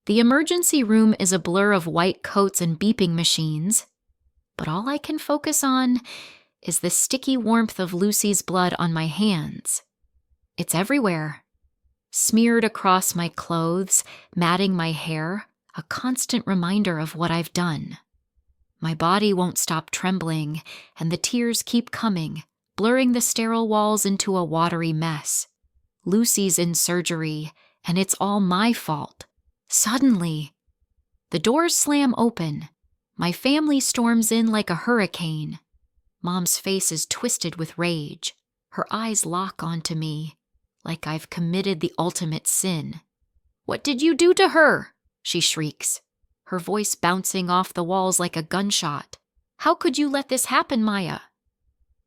The emergency room is a blur of white coats and beeping machines, but all I can focus on is the sticky warmth of Lucy's blood on my hands. It's everywhere, smeared across my clothes, matting my hair, a constant reminder of what I've done. My body won't stop trembling, and the tears keep coming, blurring the sterile walls into a watery mess. Lucy's in surgery, and it's all my fault. Suddenly, the doors slam open. My family storms in like a hurricane. Mom's face is twisted with rage. Her eyes lock onto me, like I've committed the ultimate sin. "What did you do to her?" she shrieks, her voice bouncing off the walls like a gunshot. "How could you let this happen, Maya?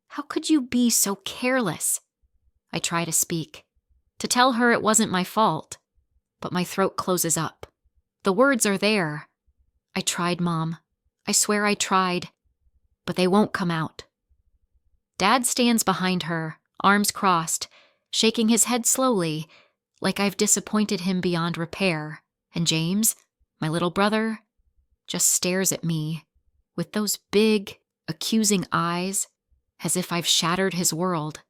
How could you be so careless?" I try to speak, to tell her it wasn't my fault, but my throat closes up. The words are there. I tried, Mom. I swear I tried, but they won't come out. Dad stands behind her, arms crossed, shaking his head slowly, like I've disappointed him beyond repair. And James, my little brother, just stares at me with those big, accusing eyes, as if I've shattered his world.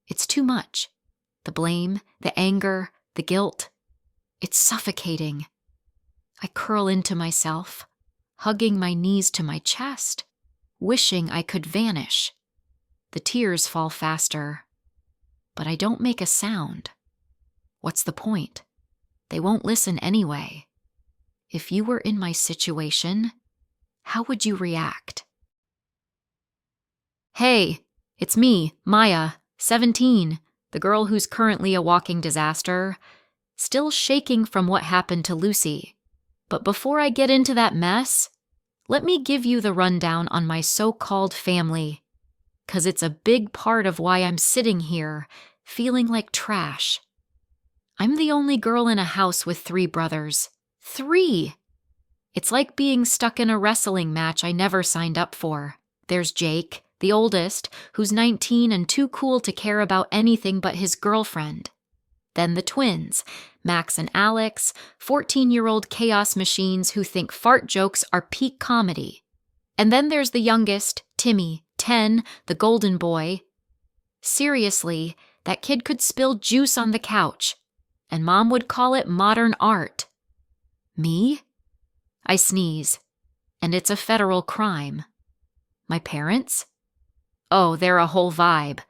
It's too much. The blame, the anger, the guilt. It's suffocating. I curl into myself, hugging my knees to my chest, wishing I could vanish. The tears fall faster, but I don't make a sound. What's the point? They won't listen anyway. If you were in my situation, how would you react? "Hey, it's me, Maya, 17, the girl who's currently a walking disaster, still shaking from what happened to Lucy. But before I get into that mess, let me give you the rundown on my so-called family, 'cause it's a big part of why I'm sitting here, feeling like trash. I'm the only girl in a house with 3 brothers. 3! It's like being stuck in a wrestling match I never signed up for. There's Jake, the oldest, who's 19 and too cool to care about anything but his girlfriend. Then the twins, Max and Alex, 14-year-old chaos machines who think fart jokes are peak comedy. And then there's the youngest, Timmy, 10, the golden boy. Seriously, that kid could spill juice on the couch, and Mom would call it modern art. Me? I sneeze, and it's a federal crime. My parents? Oh, they're a whole vibe.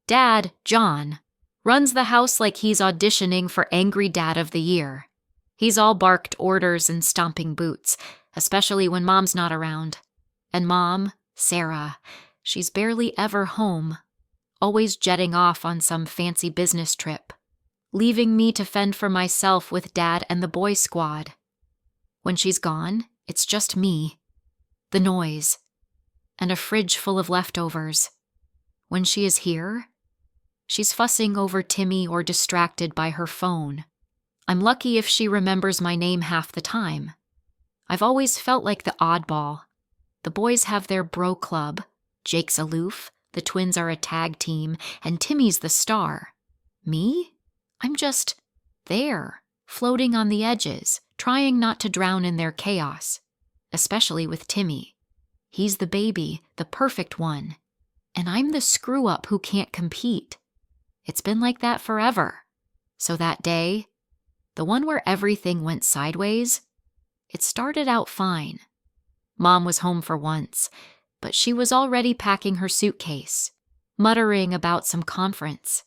Dad, John, runs the house like he's auditioning for Angry Dad of the Year. He's all barked orders and stomping boots, especially when Mom's not around. And Mom, Sarah, she's barely ever home, always jetting off on some fancy business trip, leaving me to fend for myself with Dad and the boy squad. When she's gone, it's just me, the noise, and a fridge full of leftovers. When she is here, she's fussing over Timmy or distracted by her phone. I'm lucky if she remembers my name half the time. I've always felt like the oddball. The boys have their bro club. Jake's aloof, the twins are a tag team, and Timmy's the star. Me? I'm just there, floating on the edges, trying not to drown in their chaos, especially with Timmy. He's the baby, the perfect one, and I'm the screw-up who can't compete. It's been like that forever. So that day, the one where everything went sideways, it started out fine. Mom was home for once, but she was already packing her suitcase, muttering about some conference.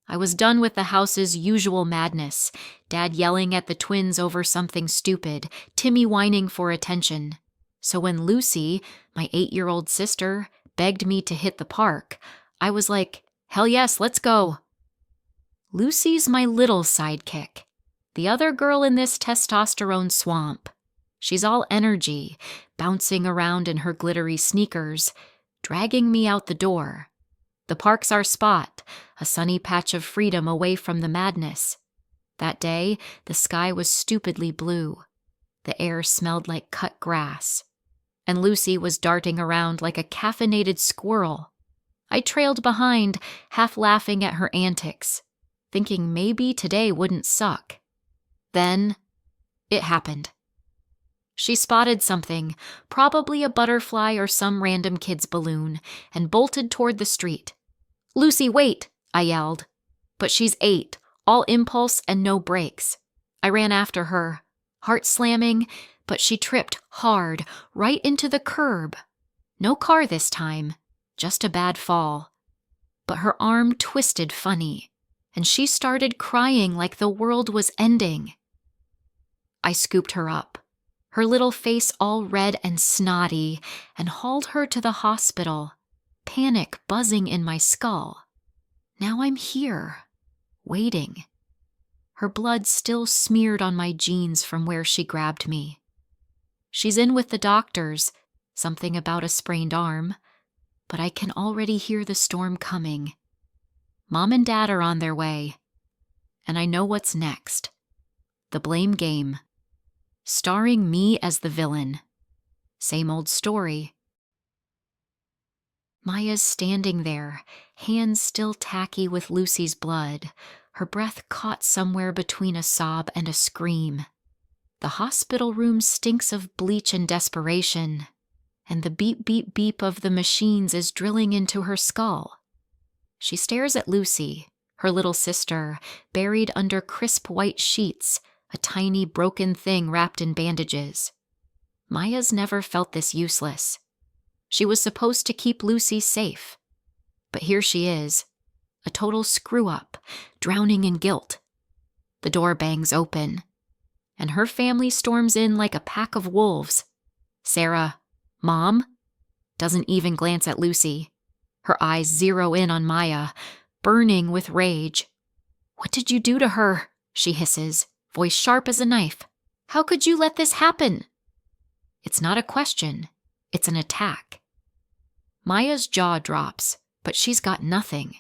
I was done with the house's usual madness, Dad yelling at the twins over something stupid, Timmy whining for attention. So when Lucy, my 8-year-old sister, begged me to hit the park, I was like, hell yes, let's go. Lucy's my little sidekick, the other girl in this testosterone swamp. She's all energy, bouncing around in her glittery sneakers, dragging me out the door. The park's our spot, a sunny patch of freedom away from the madness. That day, the sky was stupidly blue. The air smelled like cut grass. And Lucy was darting around like a caffeinated squirrel. I trailed behind, half laughing at her antics, thinking maybe today wouldn't suck. Then, It happened. She spotted something, probably a butterfly or some random kid's balloon, and bolted toward the street. "Lucy, wait!" I yelled. But she's 8, all impulse and no brakes. I ran after her, heart slamming, but she tripped hard, right into the curb. No car this time, just a bad fall. But her arm twisted funny, and she started crying like the world was ending. I scooped her up, her little face all red and snotty, and hauled her to the hospital, panic buzzing in my skull. Now I'm here, waiting. Her blood still smeared on my jeans from where she grabbed me. She's in with the doctors, something about a sprained arm, but I can already hear the storm coming. Mom and Dad are on their way, and I know what's next. The blame game. Starring me as the villain. Same old story. Maya's standing there, hands still tacky with Lucy's blood, her breath caught somewhere between a sob and a scream. The hospital room stinks of bleach and desperation, and the beep, beep, beep of the machines is drilling into her skull. She stares at Lucy, her little sister, buried under crisp white sheets, a tiny broken thing wrapped in bandages. Maya's never felt this useless. She was supposed to keep Lucy safe. But here she is, a total screw-up, drowning in guilt. The door bangs open, and her family storms in like a pack of wolves. Sarah, Mom, doesn't even glance at Lucy. Her eyes zero in on Maya, burning with rage. "What did you do to her?" she hisses, voice sharp as a knife. "How could you let this happen?" It's not a question. It's an attack. Maya's jaw drops, but she's got nothing.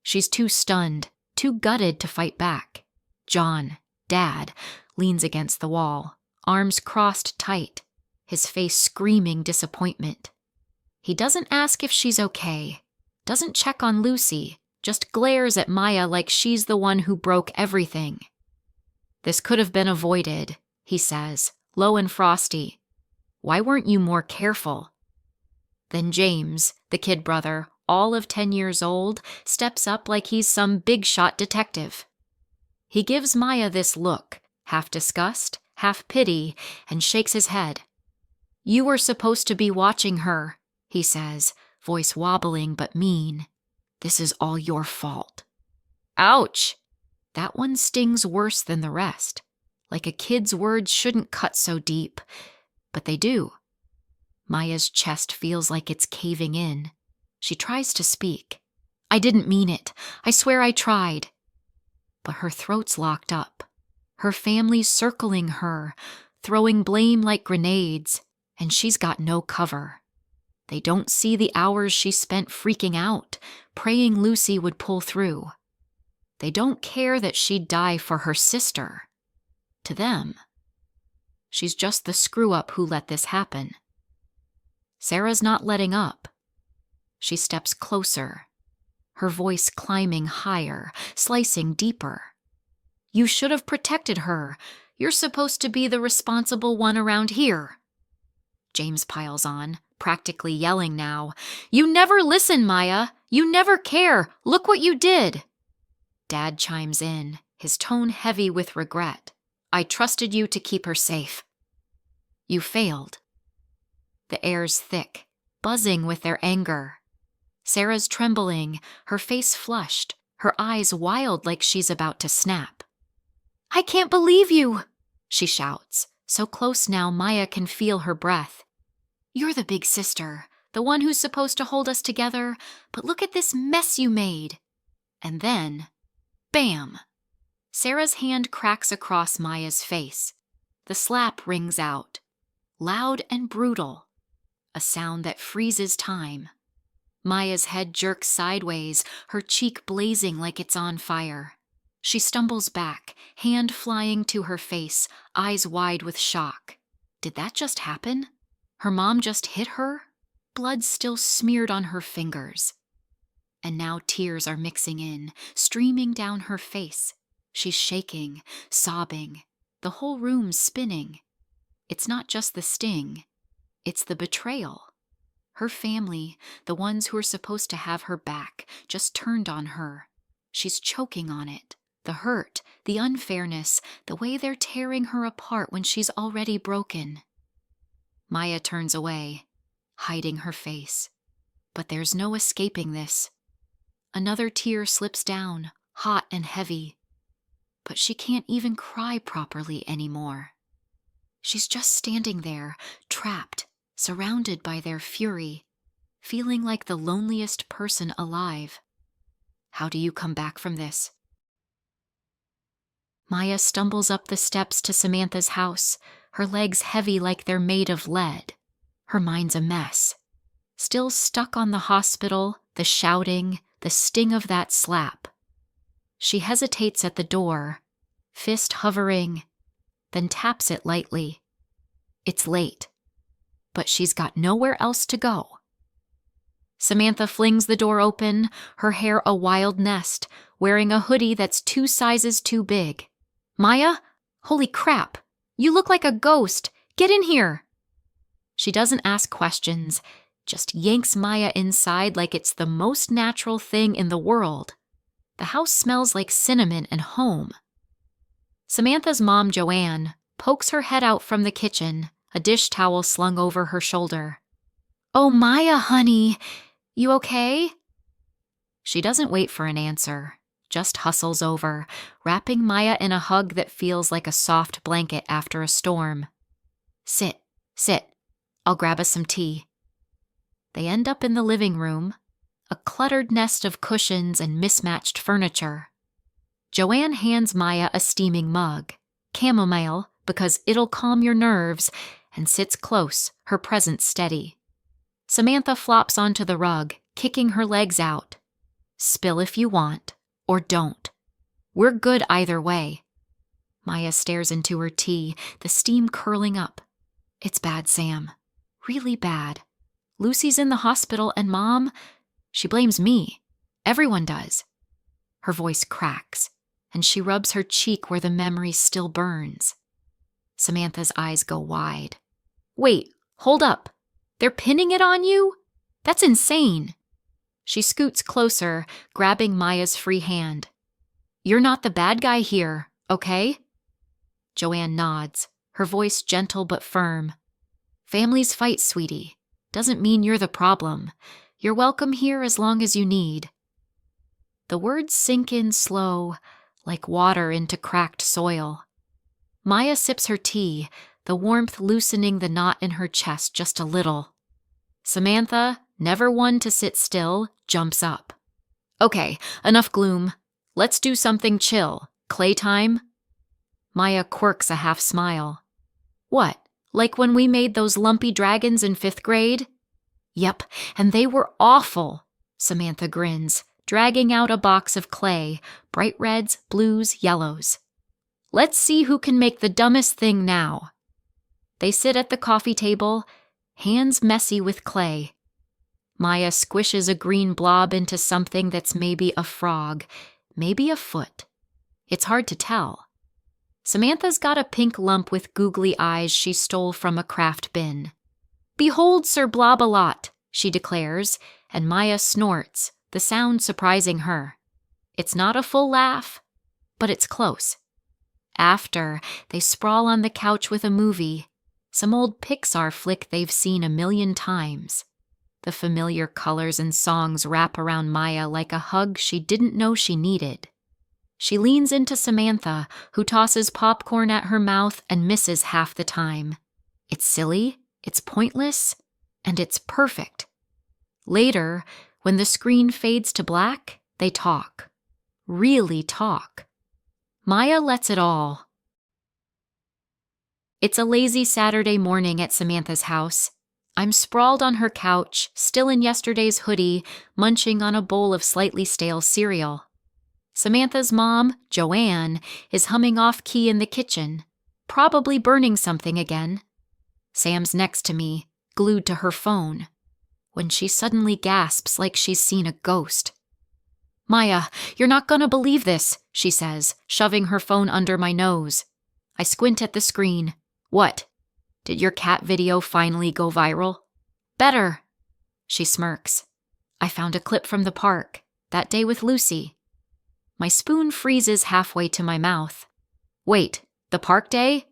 She's too stunned, too gutted to fight back. John, Dad, leans against the wall, arms crossed tight, his face screaming disappointment. He doesn't ask if she's okay, doesn't check on Lucy, just glares at Maya like she's the one who broke everything. "This could have been avoided," he says, low and frosty. "Why weren't you more careful?" Then James, the kid brother, all of 10 years old, steps up like he's some big-shot detective. He gives Maya this look, half disgust, half pity, and shakes his head. "You were supposed to be watching her," he says, voice wobbling but mean. "This is all your fault." Ouch! That one stings worse than the rest. Like a kid's words shouldn't cut so deep, but they do. Maya's chest feels like it's caving in. She tries to speak. "I didn't mean it. I swear I tried." But her throat's locked up. Her family's circling her, throwing blame like grenades, and she's got no cover. They don't see the hours she spent freaking out, praying Lucy would pull through. They don't care that she'd die for her sister. To them, she's just the screw-up who let this happen. Sarah's not letting up. She steps closer, her voice climbing higher, slicing deeper. "You should have protected her. You're supposed to be the responsible one around here." James piles on, practically yelling now. "You never listen, Maya. You never care. Look what you did." Dad chimes in, his tone heavy with regret. "I trusted you to keep her safe. You failed." The air's thick, buzzing with their anger. Sarah's trembling, her face flushed, her eyes wild like she's about to snap. "I can't believe you," she shouts, so close now Maya can feel her breath. "You're the big sister, the one who's supposed to hold us together, but look at this mess you made." And then, bam! Sarah's hand cracks across Maya's face. The slap rings out, loud and brutal, a sound that freezes time. Maya's head jerks sideways, her cheek blazing like it's on fire. She stumbles back, hand flying to her face, eyes wide with shock. Did that just happen? Her mom just hit her? Blood still smeared on her fingers. And now tears are mixing in, streaming down her face. She's shaking, sobbing. The whole room's spinning. It's not just the sting, it's the betrayal. Her family, the ones who are supposed to have her back, just turned on her. She's choking on it. The hurt, the unfairness, the way they're tearing her apart when she's already broken. Maya turns away, hiding her face. But there's no escaping this. Another tear slips down, hot and heavy. But she can't even cry properly anymore. She's just standing there, trapped, surrounded by their fury, feeling like the loneliest person alive. How do you come back from this? Maya stumbles up the steps to Samantha's house, her legs heavy like they're made of lead. Her mind's a mess. Still stuck on the hospital, the shouting, the sting of that slap. She hesitates at the door, fist hovering, then taps it lightly. It's late, but she's got nowhere else to go. Samantha flings the door open, her hair a wild nest, wearing a hoodie that's 2 sizes too big. Maya? Holy crap! You look like a ghost! Get in here! She doesn't ask questions, just yanks Maya inside like it's the most natural thing in the world. The house smells like cinnamon and home. Samantha's mom, Joanne, pokes her head out from the kitchen, a dish towel slung over her shoulder. "Oh, Maya, honey, you okay?" She doesn't wait for an answer, just hustles over, wrapping Maya in a hug that feels like a soft blanket after a storm. Sit. I'll grab us some tea." They end up in the living room, a cluttered nest of cushions and mismatched furniture. Joanne hands Maya a steaming mug, chamomile, because it'll calm your nerves, and sits close, her presence steady. Samantha flops onto the rug, kicking her legs out. "Spill if you want, or don't. We're good either way." Maya stares into her tea, the steam curling up. "It's bad, Sam. Really bad. Lucy's in the hospital and Mom, she blames me. Everyone does." Her voice cracks, and she rubs her cheek where the memory still burns. Samantha's eyes go wide. "Wait, hold up. They're pinning it on you? That's insane." She scoots closer, grabbing Maya's free hand. "You're not the bad guy here, okay?" Joanne nods, her voice gentle but firm. "Families fight, sweetie. Doesn't mean you're the problem. You're welcome here as long as you need." The words sink in slow, like water into cracked soil. Maya sips her tea, the warmth loosening the knot in her chest just a little. Samantha, never one to sit still, jumps up. "Okay, enough gloom. Let's do something chill. Clay time?" Maya quirks a half smile. "What, like when we made those lumpy dragons in 5th grade?" "Yep, and they were awful," Samantha grins, dragging out a box of clay, bright reds, blues, yellows. "Let's see who can make the dumbest thing now." They sit at the coffee table, hands messy with clay. Maya squishes a green blob into something that's maybe a frog, maybe a foot. It's hard to tell. Samantha's got a pink lump with googly eyes she stole from a craft bin. "Behold Sir Blob-a-lot," she declares, and Maya snorts, the sound surprising her. It's not a full laugh, but it's close. After, they sprawl on the couch with a movie, some old Pixar flick they've seen a million times. The familiar colors and songs wrap around Maya like a hug she didn't know she needed. She leans into Samantha, who tosses popcorn at her mouth and misses half the time. It's silly, it's pointless, and it's perfect. Later, when the screen fades to black, they talk. Really talk. Maya lets it all. It's a lazy Saturday morning at Samantha's house. I'm sprawled on her couch, still in yesterday's hoodie, munching on a bowl of slightly stale cereal. Samantha's mom, Joanne, is humming off-key in the kitchen, probably burning something again. Sam's next to me, glued to her phone, when she suddenly gasps like she's seen a ghost. "Maya, you're not gonna believe this," she says, shoving her phone under my nose. I squint at the screen. What? Did your cat video finally go viral? Better. She smirks. I found a clip from the park, that day with Lucy. My spoon freezes halfway to my mouth. Wait, the park day?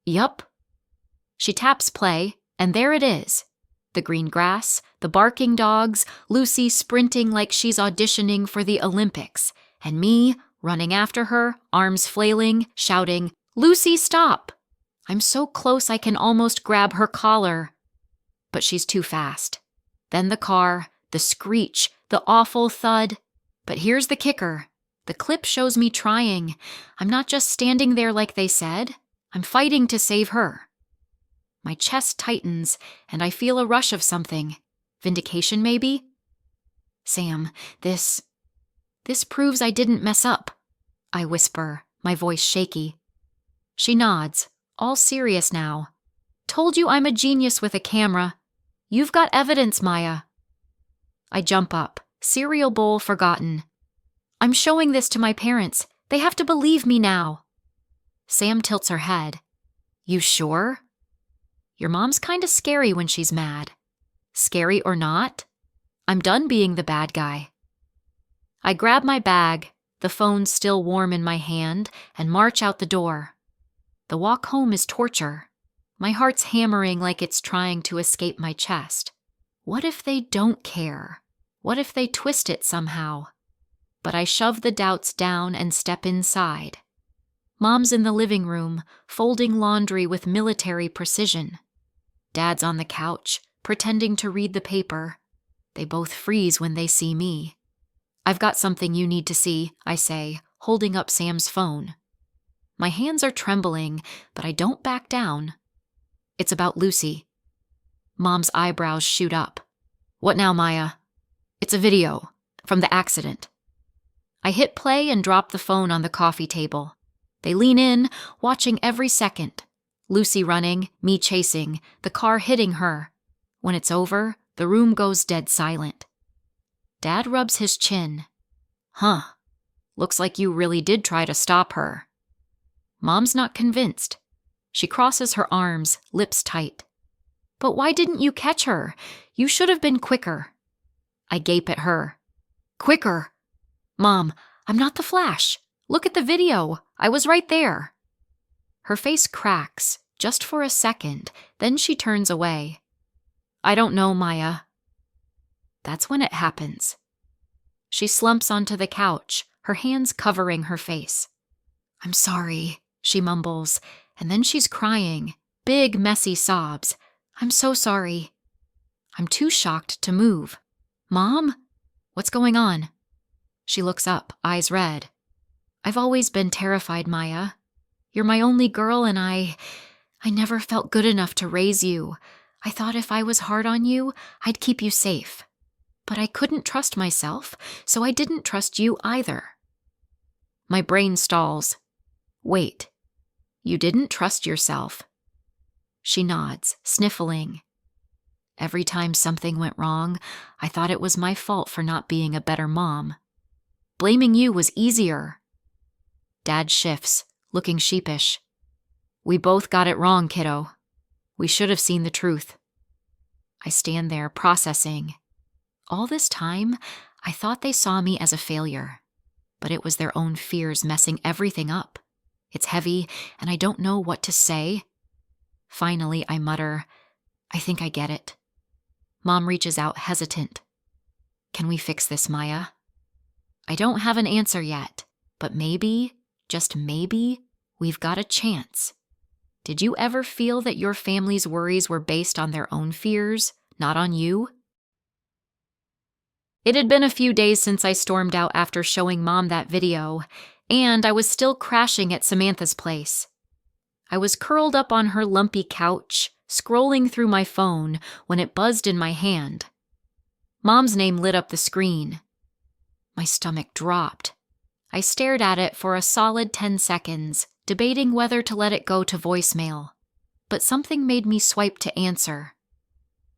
Yup. She taps play, and there it is. The green grass, the barking dogs, Lucy sprinting like she's auditioning for the Olympics, and me running after her, arms flailing, shouting, "Lucy, stop!" I'm so close I can almost grab her collar. But she's too fast. Then the car, the screech, the awful thud. But here's the kicker. The clip shows me trying. I'm not just standing there like they said. I'm fighting to save her. My chest tightens, and I feel a rush of something. Vindication, maybe? Sam, this proves I didn't mess up. I whisper, my voice shaky. She nods, all serious now. Told you I'm a genius with a camera. You've got evidence, Maya. I jump up, cereal bowl forgotten. I'm showing this to my parents. They have to believe me now. Sam tilts her head. You sure? Your mom's kinda scary when she's mad. Scary or not, I'm done being the bad guy. I grab my bag, the phone still warm in my hand, and march out the door. The walk home is torture. My heart's hammering like it's trying to escape my chest. What if they don't care? What if they twist it somehow? But I shove the doubts down and step inside. Mom's in the living room, folding laundry with military precision. Dad's on the couch, pretending to read the paper. They both freeze when they see me. I've got something you need to see, I say, holding up Sam's phone. My hands are trembling, but I don't back down. It's about Lucy. Mom's eyebrows shoot up. What now, Maya? It's a video from the accident. I hit play and drop the phone on the coffee table. They lean in, watching every second. Lucy running, me chasing, the car hitting her. When it's over, the room goes dead silent. Dad rubs his chin. Huh. Looks like you really did try to stop her. Mom's not convinced. She crosses her arms, lips tight. But why didn't you catch her? You should have been quicker. I gape at her. Quicker? Mom, I'm not the Flash. Look at the video. I was right there. Her face cracks, just for a second, then she turns away. I don't know, Maya. That's when it happens. She slumps onto the couch, her hands covering her face. I'm sorry, she mumbles, and then she's crying, big, messy sobs. I'm so sorry. I'm too shocked to move. Mom? What's going on? She looks up, eyes red. I've always been terrified, Maya. You're my only girl, and I never felt good enough to raise you. I thought if I was hard on you, I'd keep you safe. But I couldn't trust myself, so I didn't trust you either. My brain stalls. Wait, you didn't trust yourself? She nods, sniffling. Every time something went wrong, I thought it was my fault for not being a better mom. Blaming you was easier. Dad shifts, looking sheepish. We both got it wrong, kiddo. We should have seen the truth. I stand there, processing. All this time, I thought they saw me as a failure. But it was their own fears messing everything up. It's heavy, and I don't know what to say. Finally, I mutter, I think I get it. Mom reaches out, hesitant. Can we fix this, Maya? I don't have an answer yet, but maybe, just maybe, we've got a chance. Did you ever feel that your family's worries were based on their own fears, not on you? It had been a few days since I stormed out after showing Mom that video, and I was still crashing at Samantha's place. I was curled up on her lumpy couch, scrolling through my phone when it buzzed in my hand. Mom's name lit up the screen. My stomach dropped. I stared at it for a solid 10 seconds, debating whether to let it go to voicemail. But something made me swipe to answer.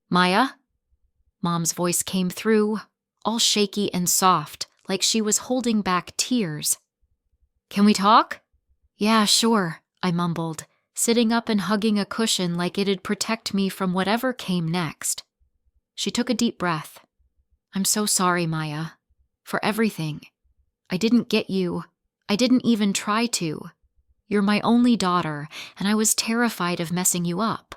Maya? Mom's voice came through, all shaky and soft, like she was holding back tears. Can we talk? Yeah, sure. I mumbled, sitting up and hugging a cushion like it'd protect me from whatever came next. She took a deep breath. I'm so sorry, Maya. For everything. I didn't get you. I didn't even try to. You're my only daughter, and I was terrified of messing you up.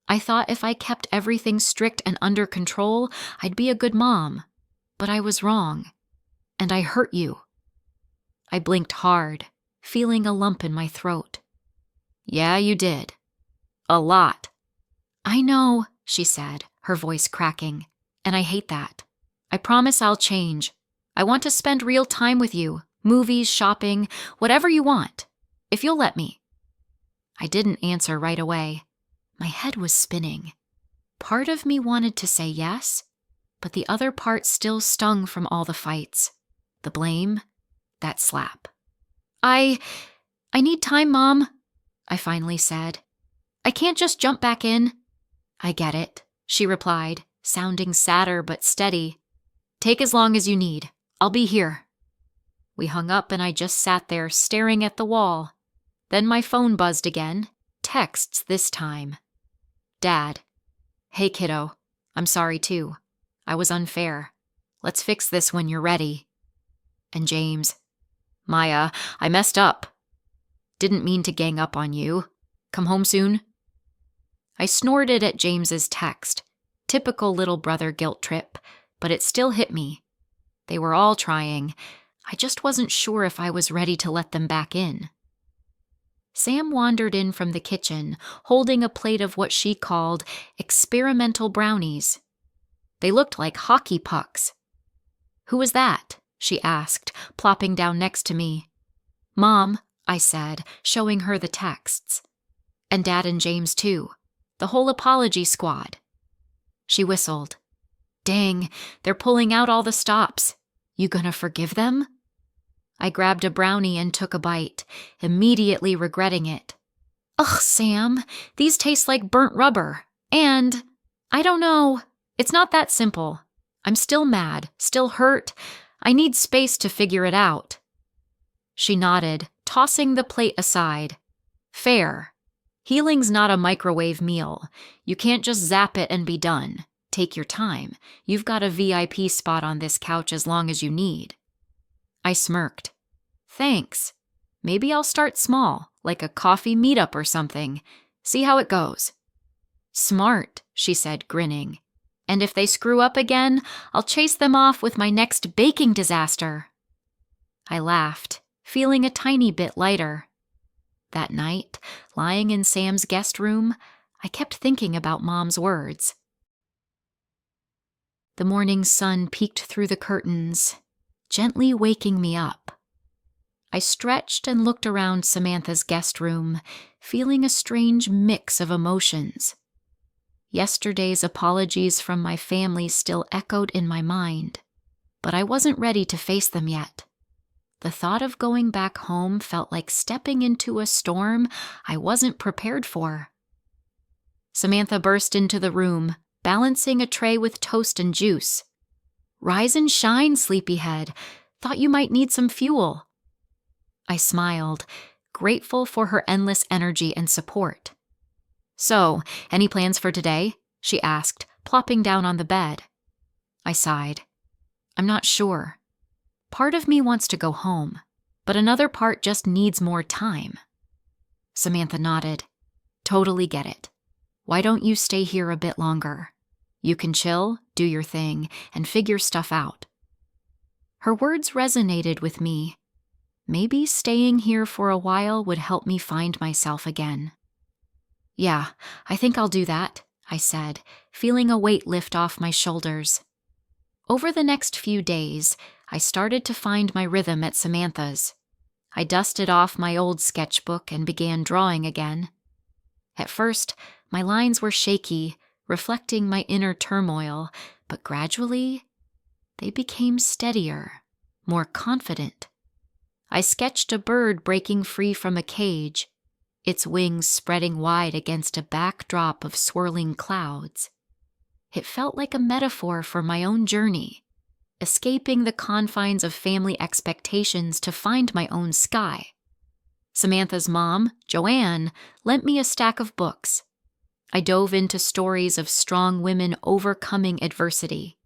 I thought if I kept everything strict and under control, I'd be a good mom. But I was wrong. And I hurt you. I blinked hard, feeling a lump in my throat. Yeah, you did. A lot. I know, she said, her voice cracking, and I hate that. I promise I'll change. I want to spend real time with you, movies, shopping, whatever you want, if you'll let me. I didn't answer right away. My head was spinning. Part of me wanted to say yes, but the other part still stung from all the fights. The blame, that slap. I need time, Mom, I finally said. I can't just jump back in. I get it, she replied, sounding sadder but steady. Take as long as you need. I'll be here. We hung up and I just sat there staring at the wall. Then my phone buzzed again, texts this time. Dad. Hey, kiddo. I'm sorry too. I was unfair. Let's fix this when you're ready. And James. Maya, I messed up. Didn't mean to gang up on you. Come home soon? I snorted at James's text. Typical little brother guilt trip, but it still hit me. They were all trying. I just wasn't sure if I was ready to let them back in. Sam wandered in from the kitchen, holding a plate of what she called experimental brownies. They looked like hockey pucks. Who was that? She asked, plopping down next to me. Mom, I said, showing her the texts. And Dad and James too. The whole apology squad. She whistled. Dang, they're pulling out all the stops. You gonna forgive them? I grabbed a brownie and took a bite, immediately regretting it. Ugh, Sam, these taste like burnt rubber. And, I don't know, it's not that simple. I'm still mad, still hurt. I need space to figure it out. She nodded, tossing the plate aside. Fair. Healing's not a microwave meal. You can't just zap it and be done. Take your time. You've got a VIP spot on this couch as long as you need. I smirked. Thanks. Maybe I'll start small, like a coffee meetup or something. See how it goes. Smart, she said, grinning. And if they screw up again, I'll chase them off with my next baking disaster. I laughed, feeling a tiny bit lighter. That night, lying in Sam's guest room, I kept thinking about Mom's words. The morning sun peeked through the curtains, gently waking me up. I stretched and looked around Samantha's guest room, feeling a strange mix of emotions. Yesterday's apologies from my family still echoed in my mind, but I wasn't ready to face them yet. The thought of going back home felt like stepping into a storm I wasn't prepared for. Samantha burst into the room, balancing a tray with toast and juice. Rise and shine, sleepyhead. Thought you might need some fuel. I smiled, grateful for her endless energy and support. So, any plans for today? She asked, plopping down on the bed. I sighed. I'm not sure. Part of me wants to go home, but another part just needs more time. Samantha nodded. Totally get it. Why don't you stay here a bit longer? You can chill, do your thing, and figure stuff out. Her words resonated with me. Maybe staying here for a while would help me find myself again. Yeah, I think I'll do that, I said, feeling a weight lift off my shoulders. Over the next few days, I started to find my rhythm at Samantha's. I dusted off my old sketchbook and began drawing again. At first, my lines were shaky, reflecting my inner turmoil, but gradually, they became steadier, more confident. I sketched a bird breaking free from a cage, its wings spreading wide against a backdrop of swirling clouds. It felt like a metaphor for my own journey, escaping the confines of family expectations to find my own sky. Samantha's mom, Joanne, lent me a stack of books. I dove into stories of strong women overcoming adversity,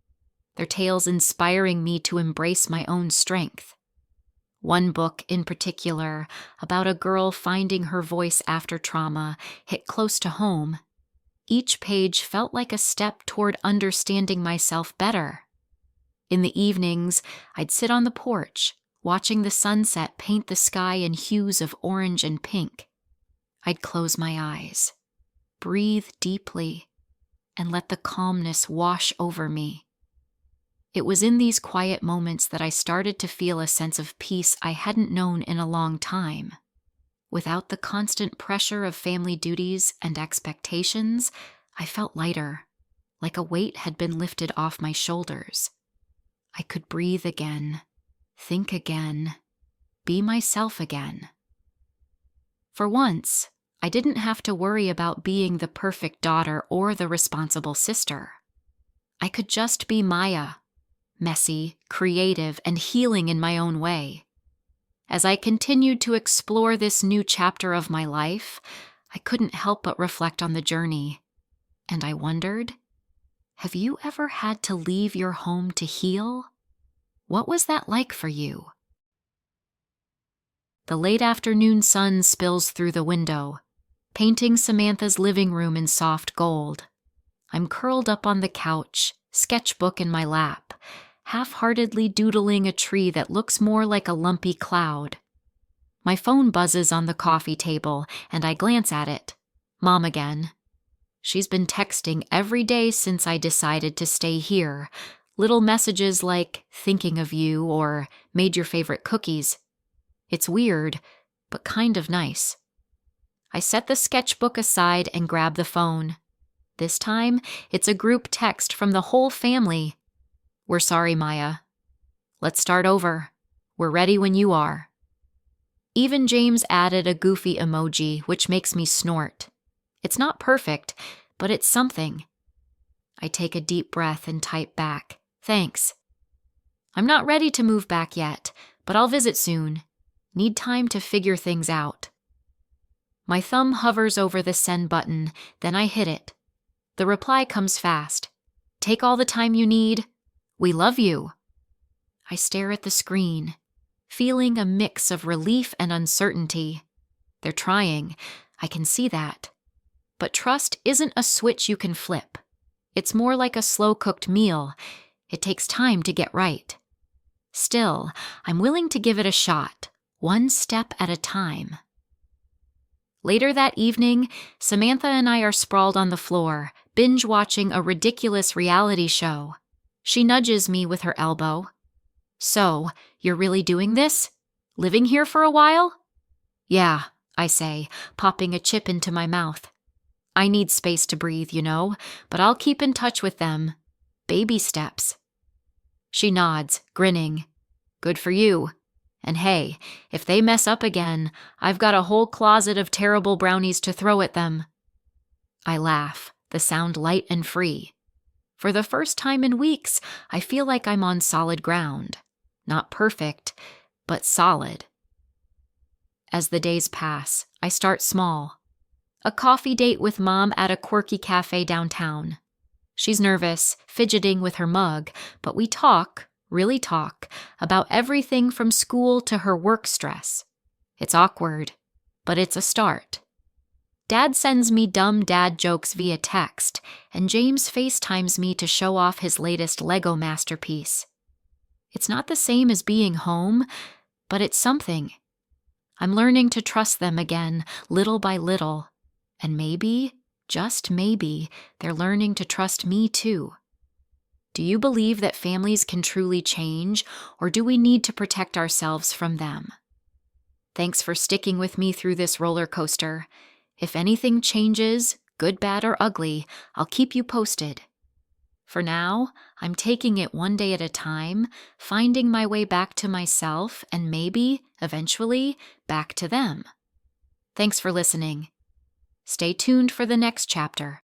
their tales inspiring me to embrace my own strength. One book in particular, about a girl finding her voice after trauma, hit close to home. Each page felt like a step toward understanding myself better. In the evenings, I'd sit on the porch, watching the sunset paint the sky in hues of orange and pink. I'd close my eyes, breathe deeply, and let the calmness wash over me. It was in these quiet moments that I started to feel a sense of peace I hadn't known in a long time. Without the constant pressure of family duties and expectations, I felt lighter, like a weight had been lifted off my shoulders. I could breathe again, think again, be myself again. For once, I didn't have to worry about being the perfect daughter or the responsible sister. I could just be Maya, messy, creative, and healing in my own way. As I continued to explore this new chapter of my life, I couldn't help but reflect on the journey. And I wondered, have you ever had to leave your home to heal? What was that like for you? The late afternoon sun spills through the window, painting Samantha's living room in soft gold. I'm curled up on the couch, sketchbook in my lap, half-heartedly doodling a tree that looks more like a lumpy cloud. My phone buzzes on the coffee table, and I glance at it. Mom again. She's been texting every day since I decided to stay here. Little messages like, thinking of you, or made your favorite cookies. It's weird, but kind of nice. I set the sketchbook aside and grab the phone. This time, it's a group text from the whole family. We're sorry, Maya. Let's start over. We're ready when you are. Even James added a goofy emoji, which makes me snort. It's not perfect, but it's something. I take a deep breath and type back, thanks. I'm not ready to move back yet, but I'll visit soon. Need time to figure things out. My thumb hovers over the send button, then I hit it. The reply comes fast. Take all the time you need. We love you. I stare at the screen, feeling a mix of relief and uncertainty. They're trying. I can see that. But trust isn't a switch you can flip. It's more like a slow-cooked meal. It takes time to get right. Still, I'm willing to give it a shot, one step at a time. Later that evening, Samantha and I are sprawled on the floor, binge-watching a ridiculous reality show. She nudges me with her elbow. So, you're really doing this? Living here for a while? Yeah, I say, popping a chip into my mouth. I need space to breathe, but I'll keep in touch with them. Baby steps. She nods, grinning. Good for you. And hey, if they mess up again, I've got a whole closet of terrible brownies to throw at them. I laugh, the sound light and free. For the first time in weeks, I feel like I'm on solid ground. Not perfect, but solid. As the days pass, I start small. A coffee date with Mom at a quirky cafe downtown. She's nervous, fidgeting with her mug, but we talk, really talk, about everything from school to her work stress. It's awkward, but it's a start. Dad sends me dumb dad jokes via text, and James FaceTimes me to show off his latest Lego masterpiece. It's not the same as being home, but it's something. I'm learning to trust them again, little by little, and maybe, just maybe, they're learning to trust me too. Do you believe that families can truly change, or do we need to protect ourselves from them? Thanks for sticking with me through this roller coaster. If anything changes, good, bad, or ugly, I'll keep you posted. For now, I'm taking it one day at a time, finding my way back to myself and maybe, eventually, back to them. Thanks for listening. Stay tuned for the next chapter.